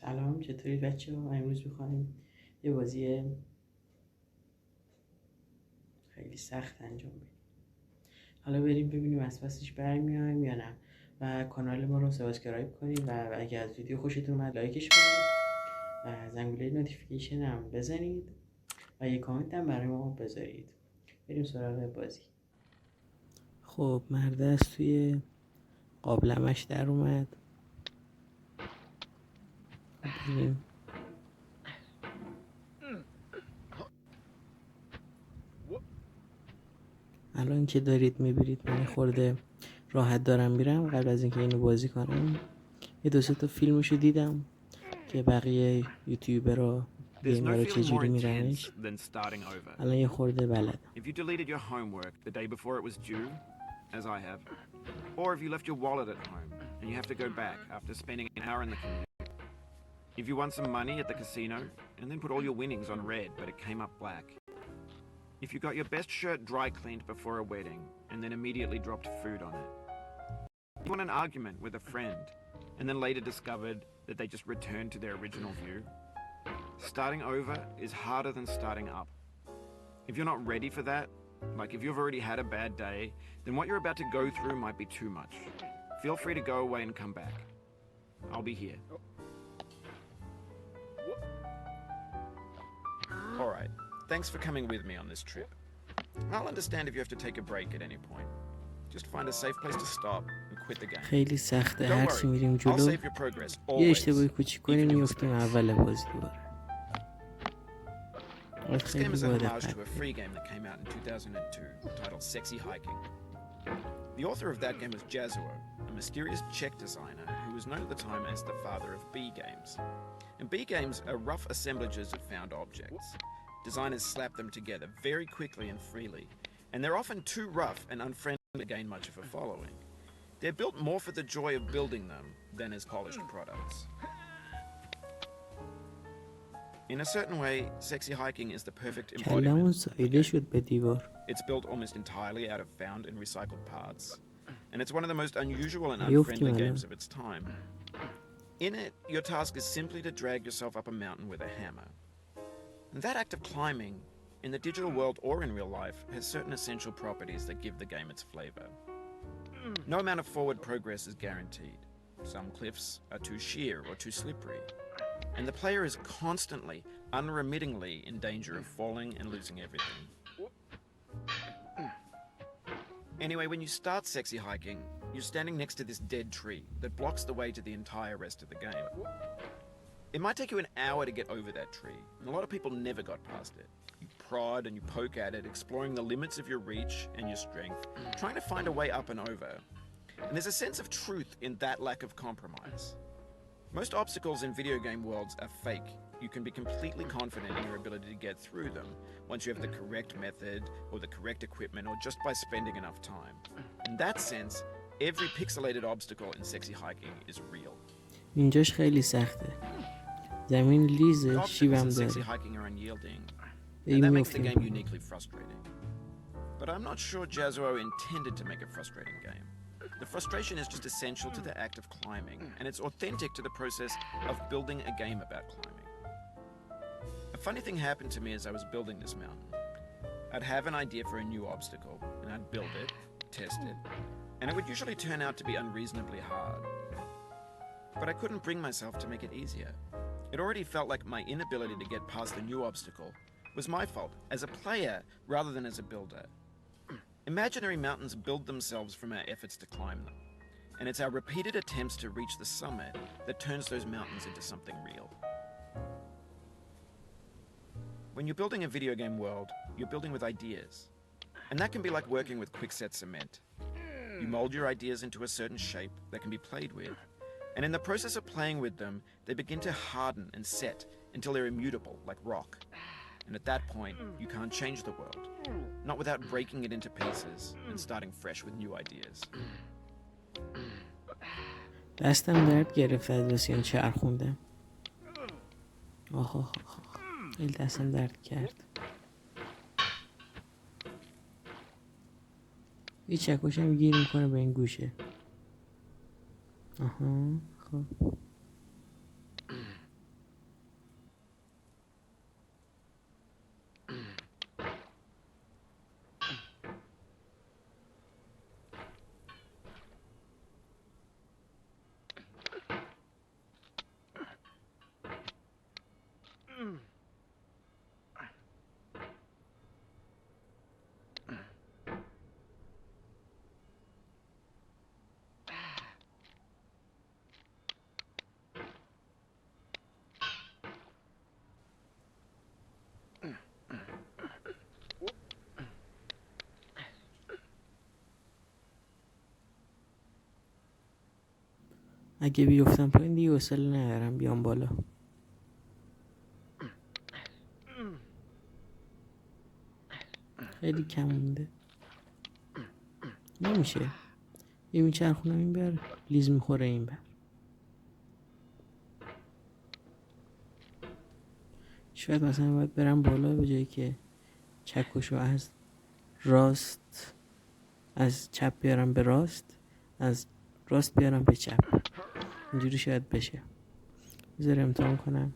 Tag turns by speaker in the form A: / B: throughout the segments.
A: سلام، چطورید بچه ها؟ امروز میخوایم یه بازی خیلی سخت انجام بدیم. حالا بریم ببینیم از پسش برمیایم یا نه. و کانال ما رو سابسکرایب کنید و اگه از ویدیو خوشتون اومد لایکش کنید و زنگوله نوتیفیکیشن هم بزنید و یه کامنت هم برای ما بذارید. بریم سراغ بازی. خب مرده از توی قابلمش در اومد. بریم. الان که دارید میبینید من خورده راحت دارم میرم. قبل از اینکه اینو بازی کنم یه دو سه تا فیلمشو دیدم که بقیه یوتیوبرها گیمر رو چجوری میرنش. الان یه خورده بلدم.
B: If you deleted your homework the day before it was due, as I have, or if you left your wallet at home and you have to go back after spending an hour in the commute. If you won some money at the casino and then put all your winnings on red but it came up black. If you got your best shirt dry cleaned before a wedding and then immediately dropped food on it. You won an argument with a friend and then later discovered that they just returned to their original view. Starting over is harder than starting up. If you're not ready for that, like if you've already had a bad day, then what you're about to go through might be too much. Feel free to go away and come back. I'll be here. Alright, thanks for coming with me on this trip. I'll understand if you have to take a break at any point. Just find a safe place to stop and quit the game.
A: خیلی سخته.
B: Don't
A: هرچی میریم
B: worry, I'll
A: جلو
B: save your progress
A: یه
B: always.
A: اشتباهی کوچیک کنیم
B: even in
A: میفتیم
B: mistakes.
A: اول بازی دوباره.
B: This game
A: خیلی
B: is a
A: با
B: homage
A: دقت
B: to a free game that came out in 2002 titled Sexy Hiking. The author of that game was Jazuo, a mysterious Czech designer who was known at the time as the father of B games. And B games are rough assemblages of found objects. Designers slap them together very quickly and freely, and they're often too rough and unfriendly to gain much of a following. They're built more for the joy of building them than as polished products. In a certain way, Sexy Hiking is the perfect
A: کلمون
B: embodiment of the
A: سایده
B: game.
A: شد به دیوار.
B: It's built almost entirely out of found and recycled parts, and it's one of the most unusual and
A: You've
B: unfriendly
A: given
B: games
A: it.
B: of its time. In it, your task is simply to drag yourself up a mountain with a hammer. And that act of climbing, in the digital world or in real life, has certain essential properties that give the game its flavor. No amount of forward progress is guaranteed. Some cliffs are too sheer or too slippery, and the player is constantly, unremittingly in danger of falling and losing everything. Anyway, when you start Sexy Hiking, you're standing next to this dead tree that blocks the way to the entire rest of the game. It might take you an hour to get over that tree, and a lot of people never got past it. You prod and you poke at it, exploring the limits of your reach and your strength, trying to find a way up and over. And there's a sense of truth in that lack of compromise. Most obstacles in video game worlds are fake. You can be completely confident in your ability to get through them once you have the correct method or the correct equipment or just by spending enough time. In that sense, every pixelated obstacle in Sexy Hiking is real.
A: اینجاش خیلی سخته. زمین
B: The
A: لیزه،
B: obstacles
A: شیبم
B: in Sexy
A: داره.
B: Hiking are unyielding,
A: به
B: and
A: این
B: that makes the game
A: میفتیم.
B: uniquely frustrating. But I'm not sure Jazuo intended to make a frustrating game. The frustration is just essential to the act of climbing, and it's authentic to the process of building a game about climbing. A funny thing happened to me as I was building this mountain. I'd have an idea for a new obstacle, and I'd build it, test it, and it would usually turn out to be unreasonably hard. But I couldn't bring myself to make it easier. It already felt like my inability to get past the new obstacle was my fault as a player rather than as a builder. Imaginary mountains build themselves from our efforts to climb them, and it's our repeated attempts to reach the summit that turns those mountains into something real. When you're building a video game world, you're building with ideas, and that can be like working with quickset cement. You mold your ideas into a certain shape that can be played with, and in the process of playing with them, they begin to harden and set until they're immutable, like rock. And at that point, you can't change the world, not without breaking it into pieces and starting fresh with new ideas.
A: دستم درد گرفت از بسیار چرخوندم. آها خیلی دستم درد کرد. یه چکشم گیر میکنه به این گوشه. آها خب اگه بیفتم پایین دیگه حوصله ندارم بیام بالا. خیلی کم مونده. نمیشه. یه میچرخونم این بر لیز میخوره این بر. شاید مثلا باید برم بالا به جایی که چکشو از راست از چپ بیارم به راست، از راست بیارم به چپ. اینجوری شاید بشه. بذار امتحان کنم.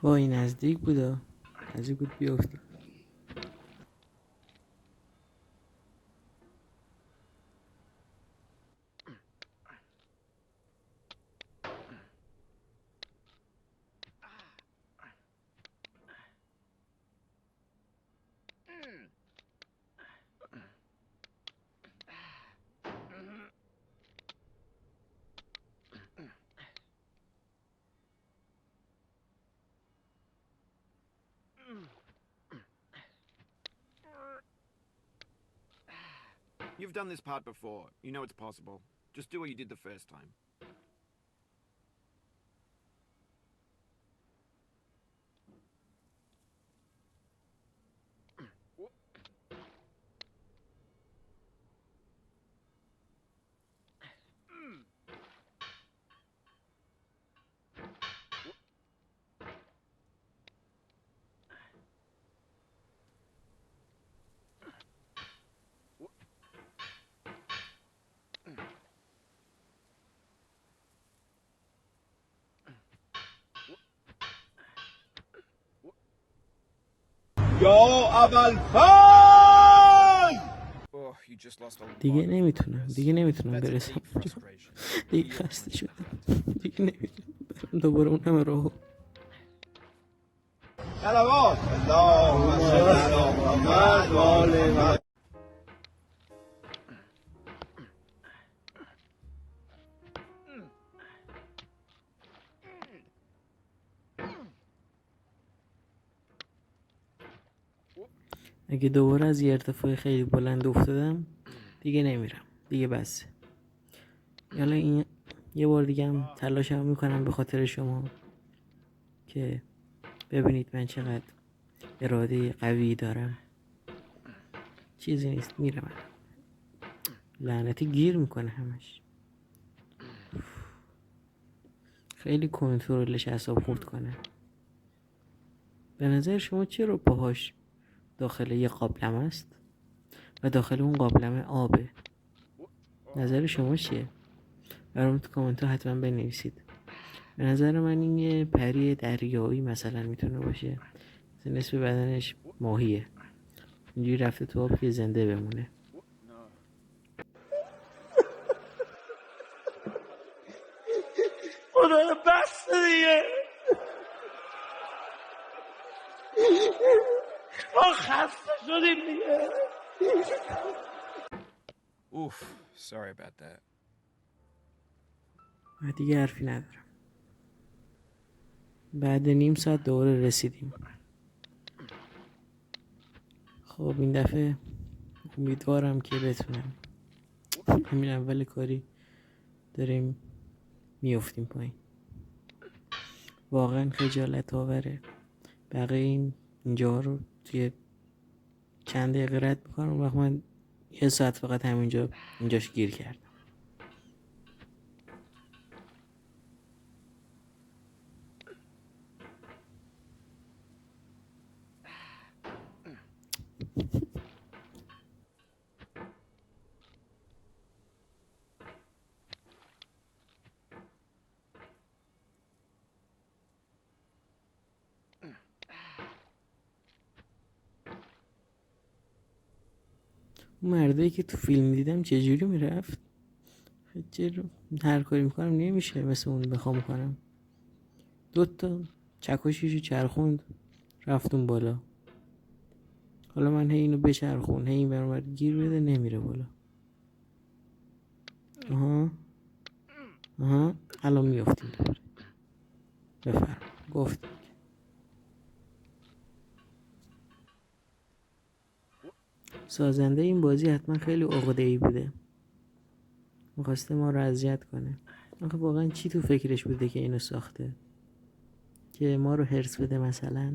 A: وای نزدیک بودا، نزدیک بود بیفتم.
B: You've done this part before. You know it's possible. Just do what you did the first time.
C: یا اول فال
B: Oh, you just lost a lot
A: دیگه
B: of
A: نمیتونم
B: progress.
A: دیگه نمیتونم
B: That's a
A: برسم
B: deep
A: اونجا.
B: frustration.
A: دیگه خسته شدم. دیگه نمیتونم برم دوباره اون همه راهو.
C: صلوات اللهم صل علی محمد و آل محمد.
A: اگه دوباره از یه ارتفاع خیلی بلند افتادم دیگه نمیرم، دیگه بسه. یالا این یه بار دیگه هم تلاشم میکنم به خاطر شما که ببینید من چقدر اراده قوی دارم. چیزی نیست، میرم. لعنتی گیر میکنه همش. خیلی کنترلش اعصاب خورد کنه. به نظر شما چرا پاهاش داخل یه قابلمه است و داخل اون قابلمه آبه؟ نظر شما چیه؟ برام تو کامنت ها حتما بنویسید. به نظر من این یه پری دریایی مثلا میتونه باشه، نصف بدنش ماهیه، اینجوری رفته تو آب که زنده بمونه.
C: خدا بس دیگه، ما خسته شدیم دیگه.
B: Oof, sorry about that.
A: و دیگه حرفی ندارم. بعد نیم ساعت دوباره رسیدیم. خب این دفعه امیدوارم که بتونم. همین اول کاری داریم میافتیم پایین. واقعا خجالت آوره. بقیه اینجا رو توی چند دقیقه رد میکنم، وقت من یه ساعت فقط اینجاش گیر کردم. اون مردایی که تو فیلم دیدم چجوری میرفت؟ چرا هر کاری میکنم نمیشه مثل اون بخوام کنم. 2 چکشیشو چرخوند رفتون بالا. حالا من هی اینو بچرخون هی این برمار گیر بده نمیره بالا. آها الان میافتیم دوباره. بفرم گفت. سازنده این بازی حتما خیلی عقده‌ای بوده، میخواسته ما رو اذیت کنه. آخه واقعا چی تو فکرش بوده که اینو ساخته؟ که ما رو هرس بده مثلا؟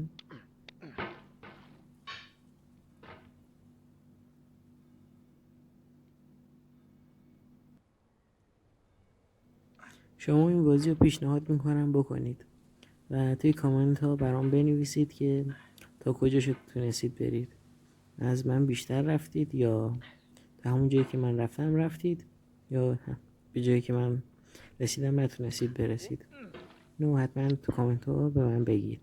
A: شما این بازی رو پیشنهاد میکنم بکنید و توی کامنت ها برام بنویسید که تا کجا تونستید برید. از من بیشتر رفتید یا تا همون جایی که من رفتم رفتید یا به جایی که من رسیدم نتونستید برسید. اینو حتما تو کامنت ها به من بگید.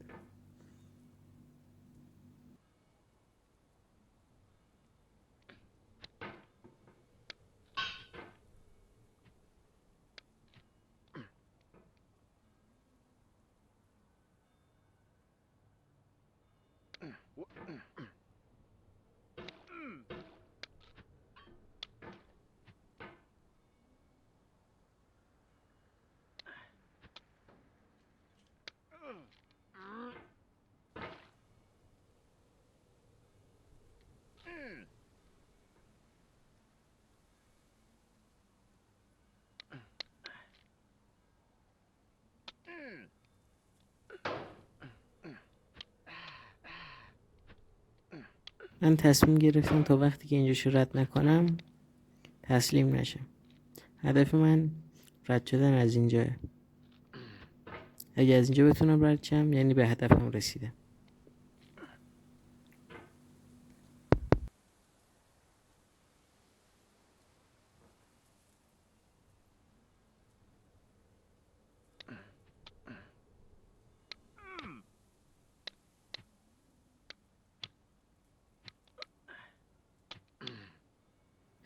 A: من تصمیم گرفتم تا وقتی که اینجاشو رد نکنم تسلیم نشم. هدف من رد شدن از اینجاه. اگه از اینجا بتونم رد شم یعنی به هدفم رسیدم.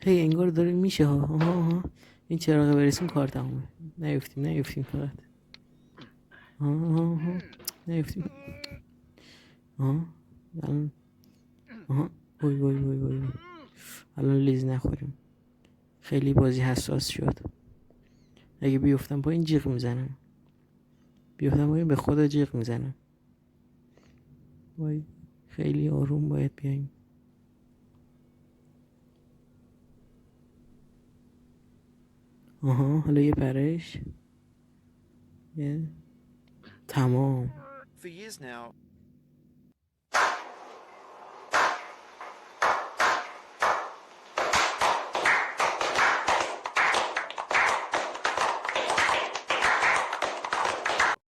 A: هی انگار داره میشه ها. آها. این چراغ برسیم کار تمومه. نیفتیم فقط. آها. نیفتیم. الان وای الان لیز نخوریم. خیلی بازی حساس شد. اگه بیفتم پایین جیغ میزنم. به خدا جیغ میزنم. وای خیلی آروم باید بیایم. حالا یه پرش. تمام.
B: For years now,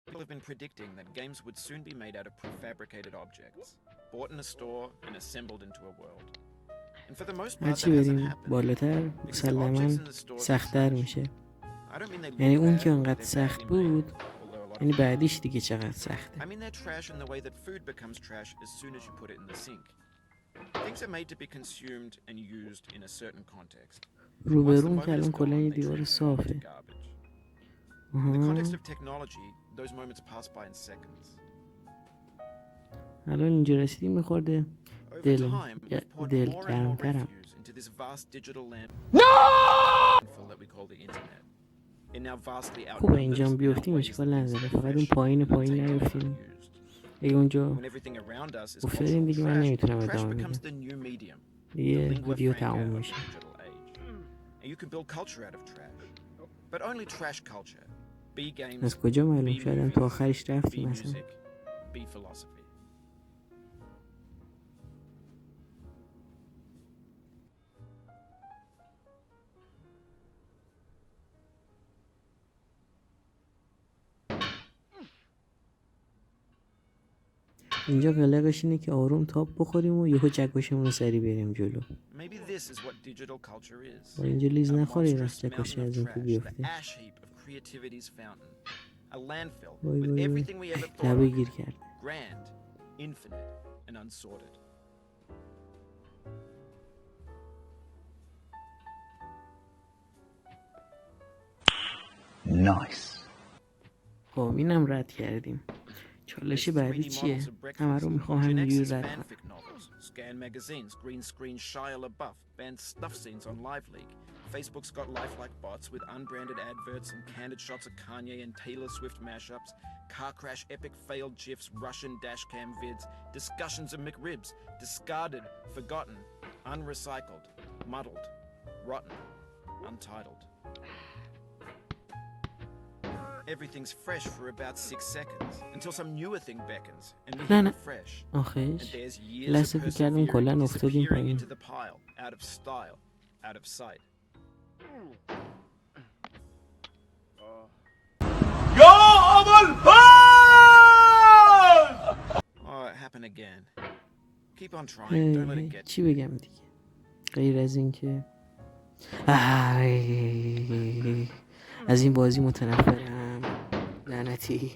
B: people have been predicting that games would soon be made out of prefabricated objects, bought in a store and assembled into a world. And for the most part,
A: هرچی
B: that hasn't
A: بریم
B: happened.
A: بالاتر
B: Because the objects
A: مسلماً
B: in the stores are
A: سخت‌تر
B: trash.
A: میشه.
B: I don't mean they look
A: یعنی اون
B: bad,
A: که انقدر
B: they're
A: سخت
B: badly
A: بود
B: made, although a lot of
A: یعنی
B: them
A: بعدیش دیگه چقدر
B: I
A: سخته.
B: mean they're trash in the way that food becomes trash as soon as you put it in the sink. Things are made to be consumed and used in a certain context. Once the
A: روبروم
B: moment
A: که
B: is
A: الان کلا یه
B: gone, they
A: دیوار
B: transform into
A: صافه.
B: garbage. In the context
A: آها.
B: of technology, those moments pass by in seconds.
A: الان اینجا رسیدیم میخورده
B: Over
A: دل
B: time, we've poured
A: دل
B: more and more
A: گرمترم.
B: refuse into this vast digital landfill that we call the internet. It now vastly
A: خوبه
B: outnumbers
A: اینجا
B: and
A: بیفتیم
B: outweighs
A: اشکال
B: the
A: نداره.
B: instant
A: فقط اون
B: fish
A: پایین
B: and the take
A: نیفتیم.
B: used.
A: اگه اونجا
B: When everything around us is
A: افتادیم
B: cultural
A: دیگه من
B: trash,
A: نمیتونم
B: trash
A: ادامه
B: becomes
A: بدم.
B: the new medium, the
A: دیگه
B: lingua
A: ویدیو
B: franca
A: تموم
B: of the
A: میشه.
B: digital age. And you can build culture out of trash, but only trash culture. Be games,
A: از کجا معلوم
B: be
A: شدن تا
B: movies,
A: آخرش
B: be
A: رفتیم مثلا.
B: music, be philosophy.
A: اینجا قلقش اینه که آروم تاپ بخوریم و یهو چکشمون رو سری بریم جلو.
B: Maybe this is what digital culture is.
A: با اینجا لیز
B: A
A: نخوری
B: monstrous
A: رفت چکشی
B: mountain of
A: از این
B: trash,
A: خوب
B: the
A: بیفته.
B: ash heap of creativity's fountain. A landfill
A: وای
B: with
A: وای وای
B: everything we ever thought
A: لبه
B: of.
A: گیر کرد.
B: Grand, infinite, and unsorted.
C: Nice.
A: خب اینم رد کردیم. چالش بعدی چیه؟ همه رو میخوام همینجوری رد کنم.
B: Fanfic novels, scan magazines, green screen Shia LaBeouf, banned stuff scenes on Live League. Facebook's got lifelike bots with unbranded adverts and candid shots of Kanye and Taylor Swift mashups, car crash epic failed gifs, Russian dashcam vids, discussions of McRibs, discarded, forgotten, unrecycled, muddled, rotten, untitled. Everything's fresh for about 6 seconds until some newer thing beckons and we
A: نه
B: hit
A: نه
B: refresh. And
A: آخش
B: there's years
A: لحظه
B: of
A: فکر کردم کلن
B: persevering
A: افتادیم
B: disappearing
A: پایین.
B: into the pile, out of style, out of sight.
C: يا أبا الفيل!
B: Oh, it happened again. Keep on trying. Don't let it get
A: چی بگم دیگه غیر از این که از این بازی متنفرم لعنتی.